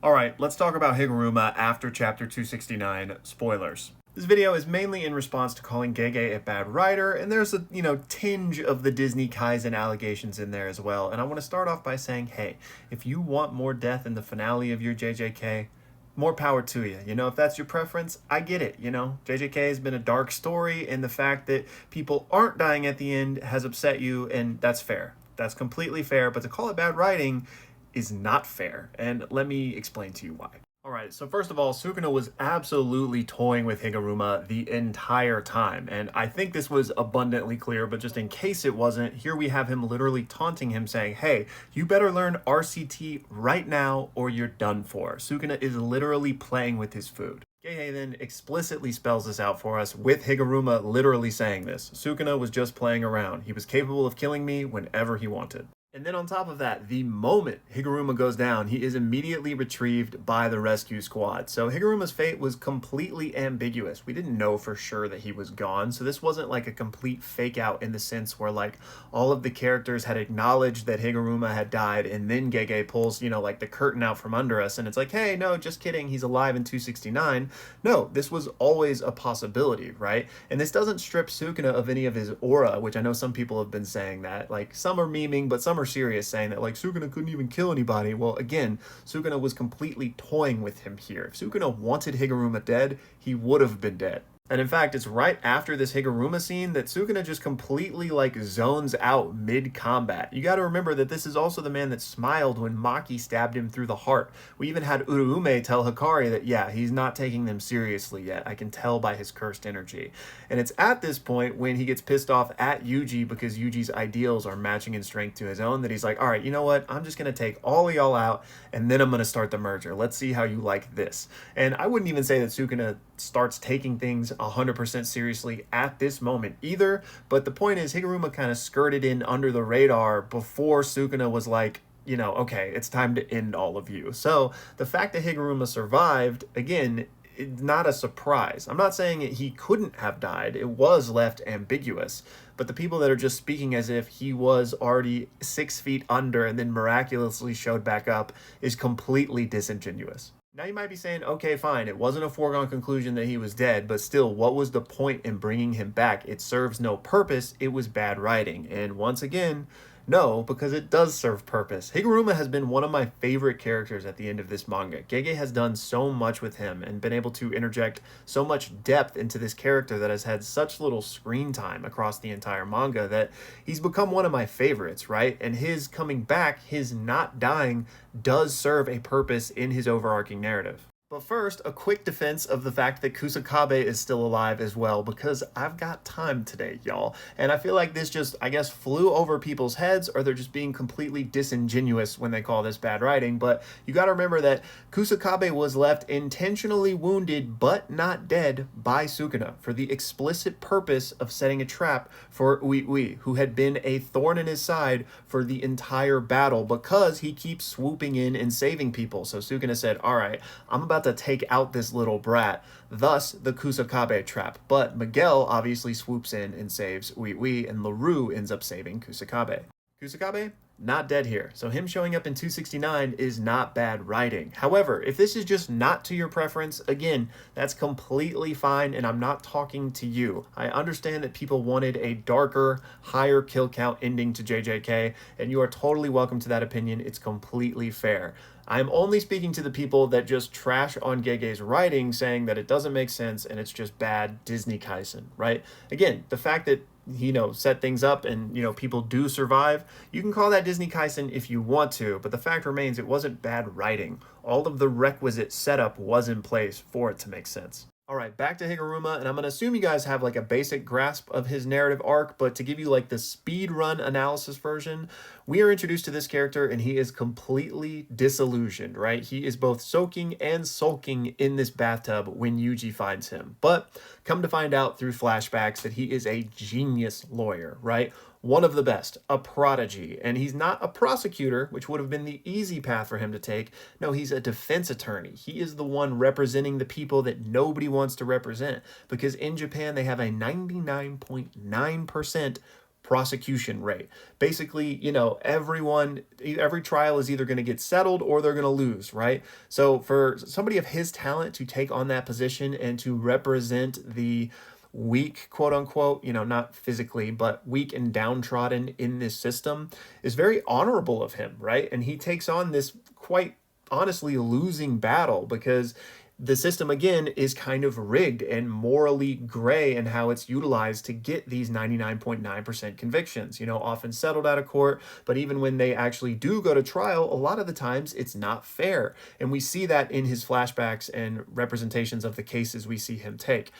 Alright, let's talk about Higuruma after chapter 269, spoilers. This video is mainly in response to calling Gege a bad writer, and there's a, tinge of the Disney Kaizen allegations in there as well. And I want to start off by saying, hey, if you want more death in the finale of your JJK, more power to you. If that's your preference, I get it. JJK has been a dark story, and the fact that people aren't dying at the end has upset you, and that's fair. That's completely fair, but to call it bad writing is not fair, and let me explain to you why. Alright, so first of all, Sukuna was absolutely toying with Higuruma the entire time, and I think this was abundantly clear, but just in case it wasn't, here we have him literally taunting him saying, hey, you better learn RCT right now or you're done for. Sukuna is literally playing with his food. Gege then explicitly spells this out for us with Higuruma literally saying this. Sukuna was just playing around. He was capable of killing me whenever he wanted. And then on top of that, the moment Higuruma goes down, he is immediately retrieved by the rescue squad. So Higuruma's fate was completely ambiguous. We didn't know for sure that he was gone, so this wasn't like a complete fake out in the sense where like all of the characters had acknowledged that Higuruma had died, and then Gege pulls, like the curtain out from under us, and it's like, hey, no, just kidding, he's alive in 269. No, this was always a possibility, right? And this doesn't strip Sukuna of any of his aura, which I know some people have been saying that. Like, some are memeing, but some are serious, saying that like Sukuna couldn't even kill anybody. Well, again, Sukuna was completely toying with him here. If Sukuna wanted Higuruma dead, he would have been dead. And in fact, it's right after this Higuruma scene that Sukuna just completely like zones out mid-combat. You gotta remember that this is also the man that smiled when Maki stabbed him through the heart. We even had Uruume tell Hikari that, yeah, he's not taking them seriously yet. I can tell by his cursed energy. And it's at this point when he gets pissed off at Yuji because Yuji's ideals are matching in strength to his own that he's like, all right, you know what? I'm just gonna take all of y'all out and then I'm gonna start the merger. Let's see how you like this. And I wouldn't even say that Sukuna starts taking things 100% seriously at this moment either, but the point is Higuruma kind of skirted in under the radar before Sukuna was like, okay, it's time to end all of you. So the fact that Higuruma survived, again, it's not a surprise. I'm not saying he couldn't have died. It was left ambiguous. But the people that are just speaking as if he was already 6 feet under and then miraculously showed back up is completely disingenuous. Now you might be saying, okay, fine, it wasn't a foregone conclusion that he was dead, but still, what was the point in bringing him back? It serves no purpose. It was bad writing. And once again, no, because it does serve purpose. Higuruma has been one of my favorite characters at the end of this manga. Gege has done so much with him and been able to interject so much depth into this character that has had such little screen time across the entire manga that he's become one of my favorites, right? And his coming back, his not dying, does serve a purpose in his overarching narrative. But first, a quick defense of the fact that Kusakabe is still alive as well, because I've got time today, y'all. And I feel like this just, I guess, flew over people's heads, or they're just being completely disingenuous when they call this bad writing. But you gotta remember that Kusakabe was left intentionally wounded, but not dead, by Sukuna for the explicit purpose of setting a trap for Uiui, who had been a thorn in his side for the entire battle because he keeps swooping in and saving people. So Sukuna said, all right, I'm about to take out this little brat, thus the Kusakabe trap. But Miguel obviously swoops in and saves Uiui, and LaRue ends up saving Kusakabe. Kusakabe, not dead here, so him showing up in 269 is not bad writing. However, if this is just not to your preference, again, that's completely fine, and I'm not talking to you. I understand that people wanted a darker, higher kill count ending to JJK, and you are totally welcome to that opinion. It's completely fair. I'm only speaking to the people that just trash on Gege's writing, saying that it doesn't make sense and it's just bad Disney Kaizen, right? Again, the fact that set things up and, people do survive, you can call that Disney Kaizen if you want to, but the fact remains it wasn't bad writing. All of the requisite setup was in place for it to make sense. All right, back to Higuruma, and I'm going to assume you guys have like a basic grasp of his narrative arc, but to give you like the speed run analysis version, we are introduced to this character and he is completely disillusioned, right? He is both soaking and sulking in this bathtub when Yuji finds him. But come to find out through flashbacks that he is a genius lawyer, right? One of the best, a prodigy, and he's not a prosecutor, which would have been the easy path for him to take. No, he's a defense attorney. He is the one representing the people that nobody wants to represent, because in Japan, they have a 99.9% prosecution rate. Basically, every trial is either going to get settled or they're going to lose, right? So for somebody of his talent to take on that position and to represent the weak, quote unquote, not physically, but weak and downtrodden in this system is very honorable of him, right? And he takes on this quite honestly losing battle because the system again is kind of rigged and morally gray in how it's utilized to get these 99.9% convictions, often settled out of court. But even when they actually do go to trial, a lot of the times it's not fair. And we see that in his flashbacks and representations of the cases we see him take.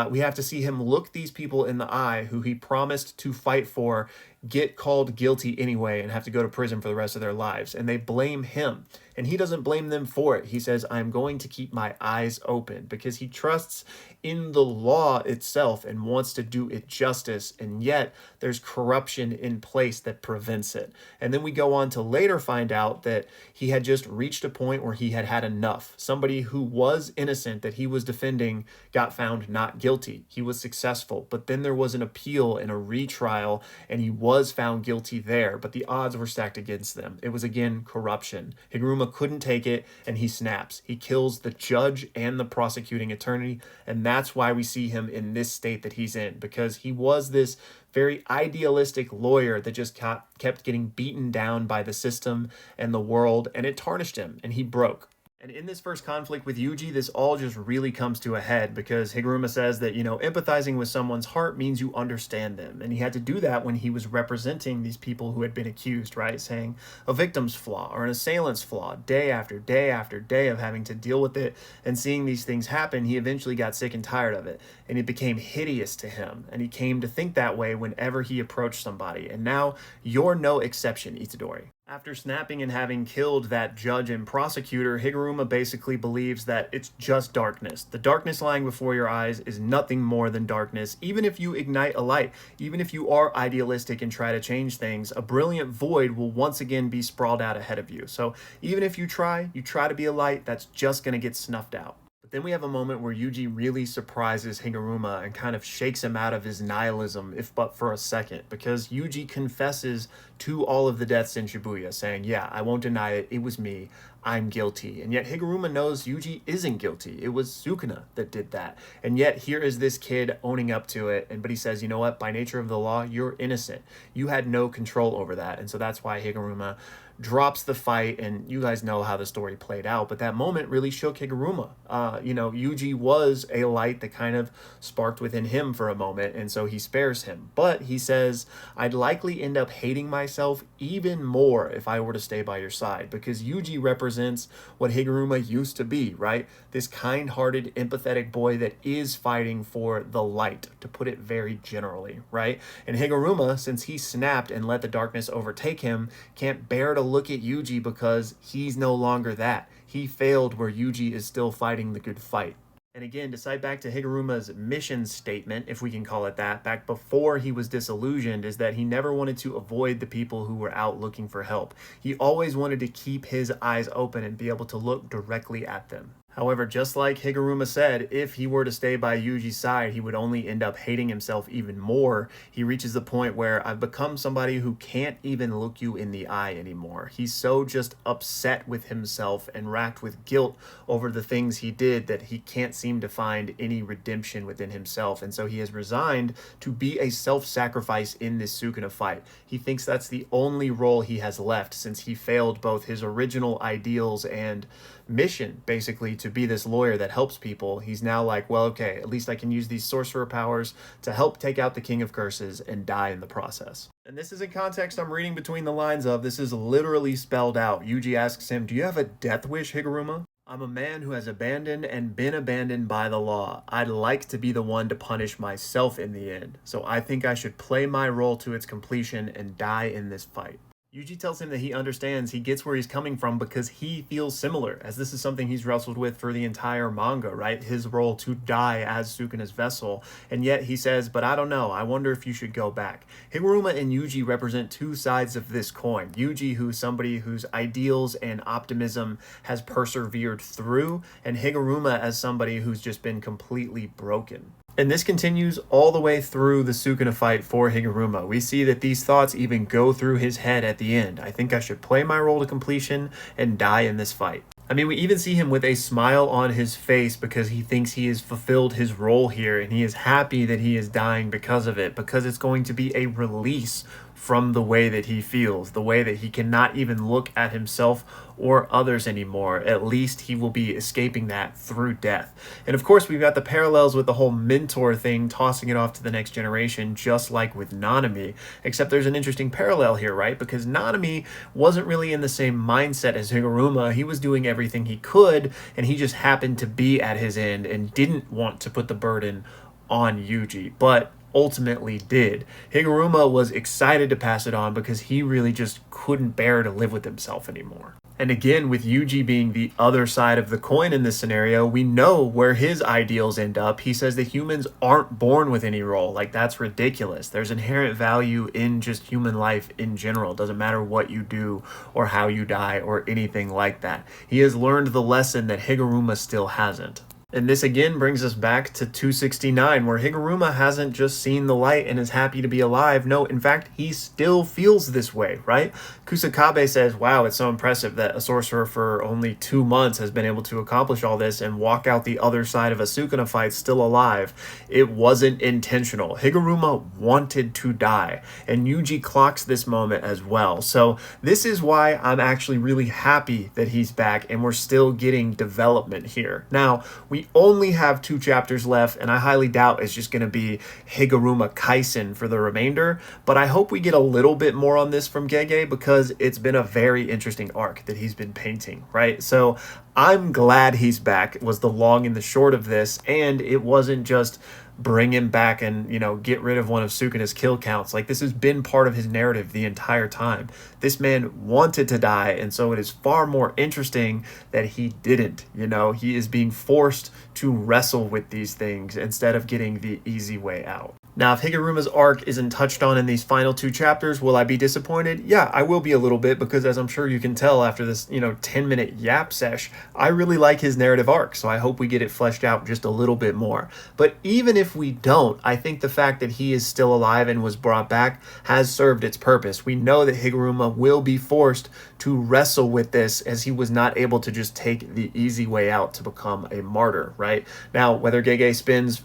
We have to see him look these people in the eye who he promised to fight for, get called guilty anyway and have to go to prison for the rest of their lives. And they blame him. And he doesn't blame them for it. He says, I'm going to keep my eyes open, because he trusts in the law itself and wants to do it justice. And yet there's corruption in place that prevents it. And then we go on to later find out that he had just reached a point where he had had enough. Somebody who was innocent that he was defending got found not guilty. He was successful, but then there was an appeal and a retrial, and he was found guilty there, but the odds were stacked against them. It was again corruption. Higuruma couldn't take it, and he snaps. He kills the judge and the prosecuting attorney, and that's why we see him in this state that he's in, because he was this very idealistic lawyer that just kept getting beaten down by the system and the world, and it tarnished him, and he broke. And in this first conflict with Yuji, this all just really comes to a head because Higuruma says that, empathizing with someone's heart means you understand them. And he had to do that when he was representing these people who had been accused, right? Saying a victim's flaw or an assailant's flaw day after day after day of having to deal with it and seeing these things happen. He eventually got sick and tired of it, and it became hideous to him. And he came to think that way whenever he approached somebody. And now you're no exception, Itadori. After snapping and having killed that judge and prosecutor, Higuruma basically believes that it's just darkness. The darkness lying before your eyes is nothing more than darkness. Even if you ignite a light, even if you are idealistic and try to change things, a brilliant void will once again be sprawled out ahead of you. So even if you try to be a light, that's just going to get snuffed out. But then we have a moment where Yuji really surprises Higuruma and kind of shakes him out of his nihilism, if but for a second, because Yuji confesses to all of the deaths in Shibuya, saying, yeah, I won't deny it, it was me, I'm guilty. And yet Higuruma knows Yuji isn't guilty. It was Sukuna that did that. And yet here is this kid owning up to it, but he says, you know what, by nature of the law, you're innocent. You had no control over that. And so that's why Higuruma drops the fight, and you guys know how the story played out, but that moment really shook Higuruma. Yuji was a light that kind of sparked within him for a moment, and so he spares him. But he says, I'd likely end up hating myself even more if I were to stay by your side, because Yuji represents what Higuruma used to be, right? This kind-hearted, empathetic boy that is fighting for the light, to put it very generally, right? And Higuruma, since he snapped and let the darkness overtake him, can't bear to look at Yuji because he's no longer that. He failed where Yuji is still fighting the good fight. And again, to cite back to Higuruma's mission statement, if we can call it that, back before he was disillusioned, is that he never wanted to avoid the people who were out looking for help. He always wanted to keep his eyes open and be able to look directly at them. However, just like Higuruma said, if he were to stay by Yuji's side, he would only end up hating himself even more. He reaches the point where I've become somebody who can't even look you in the eye anymore. He's so just upset with himself and racked with guilt over the things he did that he can't seem to find any redemption within himself. And so he has resigned to be a self-sacrifice in this Sukuna fight. He thinks that's the only role he has left, since he failed both his original ideals and mission, basically, to be this lawyer that helps people. He's now like, well, okay, at least I can use these sorcerer powers to help take out the King of Curses and die in the process. And this is in context I'm reading between the lines of. This is literally spelled out. Yuji asks him, do you have a death wish, Higuruma? I'm a man who has abandoned and been abandoned by the law. I'd like to be the one to punish myself in the end. So I think I should play my role to its completion and die in this fight. Yuji tells him that he understands, he gets where he's coming from because he feels similar, as this is something he's wrestled with for the entire manga, right? His role to die as Sukuna's vessel. And yet he says, but I don't know, I wonder if you should go back. Higuruma and Yuji represent two sides of this coin. Yuji, who's somebody whose ideals and optimism has persevered through, and Higuruma as somebody who's just been completely broken. And this continues all the way through the Sukuna fight for Higuruma. We see that these thoughts even go through his head at the end. I think I should play my role to completion and die in this fight. I mean, we even see him with a smile on his face because he thinks he has fulfilled his role here, and he is happy that he is dying because of it, because it's going to be a release from the way that he feels, the way that he cannot even look at himself or others anymore. At least he will be escaping that through death. And of course, we've got the parallels with the whole mentor thing, tossing it off to the next generation, just like with Nanami, except there's an interesting parallel here, right? Because Nanami wasn't really in the same mindset as Higuruma. He was doing everything he could, and he just happened to be at his end and didn't want to put the burden on Yuji, but ultimately did. Higuruma was excited to pass it on because he really just couldn't bear to live with himself anymore. And again, with Yuji being the other side of the coin in this scenario, we know where his ideals end up. He says that humans aren't born with any role. Like, that's ridiculous. There's inherent value in just human life in general. It doesn't matter what you do or how you die or anything like that. He has learned the lesson that Higuruma still hasn't. And this again brings us back to 269, where Higuruma hasn't just seen the light and is happy to be alive. No, in fact, he still feels this way, right? Kusakabe says, wow, it's so impressive that a sorcerer for only 2 months has been able to accomplish all this and walk out the other side of a Sukuna fight still alive. It wasn't intentional. Higuruma wanted to die, and Yuji clocks this moment as well. So this is why I'm actually really happy that he's back and we're still getting development here. Now, we only have 2 chapters left, and I highly doubt it's just going to be Higuruma Kaisen for the remainder, but I hope we get a little bit more on this from Gege because it's been a very interesting arc that he's been painting, right? So I'm glad he's back, was the long and the short of this, and it wasn't just bring him back and, you know, get rid of one of Sukuna's kill counts. Like, this has been part of his narrative the entire time. This man wanted to die, and so it is far more interesting that he didn't. You know, he is being forced to wrestle with these things instead of getting the easy way out. Now, if Higuruma's arc isn't touched on in these final 2 chapters, will I be disappointed? Yeah, I will be a little bit, because as I'm sure you can tell after this, 10-minute yap sesh, I really like his narrative arc, so I hope we get it fleshed out just a little bit more. But even if we don't, I think the fact that he is still alive and was brought back has served its purpose. We know that Higuruma will be forced to wrestle with this, as he was not able to just take the easy way out to become a martyr, right? Now, whether Gege spends,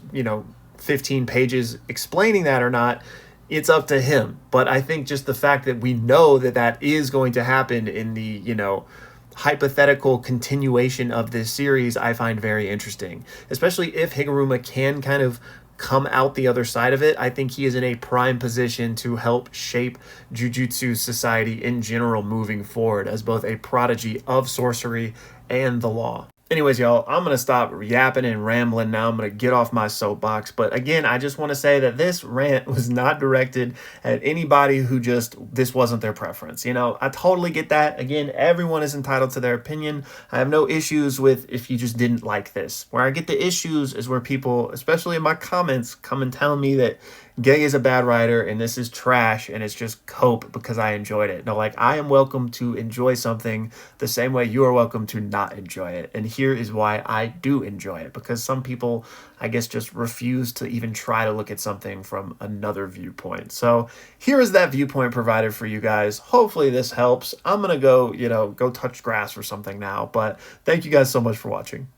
15 pages explaining that or not, it's up to him. But I think just the fact that we know that that is going to happen in the, hypothetical continuation of this series, I find very interesting. Especially if Higuruma can kind of come out the other side of it. I think he is in a prime position to help shape Jujutsu society in general moving forward as both a prodigy of sorcery and the law. Anyways, y'all, I'm going to stop yapping and rambling now. I'm going to get off my soapbox. But again, I just want to say that this rant was not directed at anybody who this wasn't their preference. I totally get that. Again, everyone is entitled to their opinion. I have no issues with if you just didn't like this. Where I get the issues is where people, especially in my comments, come and tell me that Gege is a bad writer and this is trash and it's just cope because I enjoyed it. No, like, I am welcome to enjoy something the same way you are welcome to not enjoy it. And here is why I do enjoy it, because some people, I guess, just refuse to even try to look at something from another viewpoint. So here is that viewpoint provided for you guys. Hopefully this helps. I'm going to go touch grass or something now, but thank you guys so much for watching.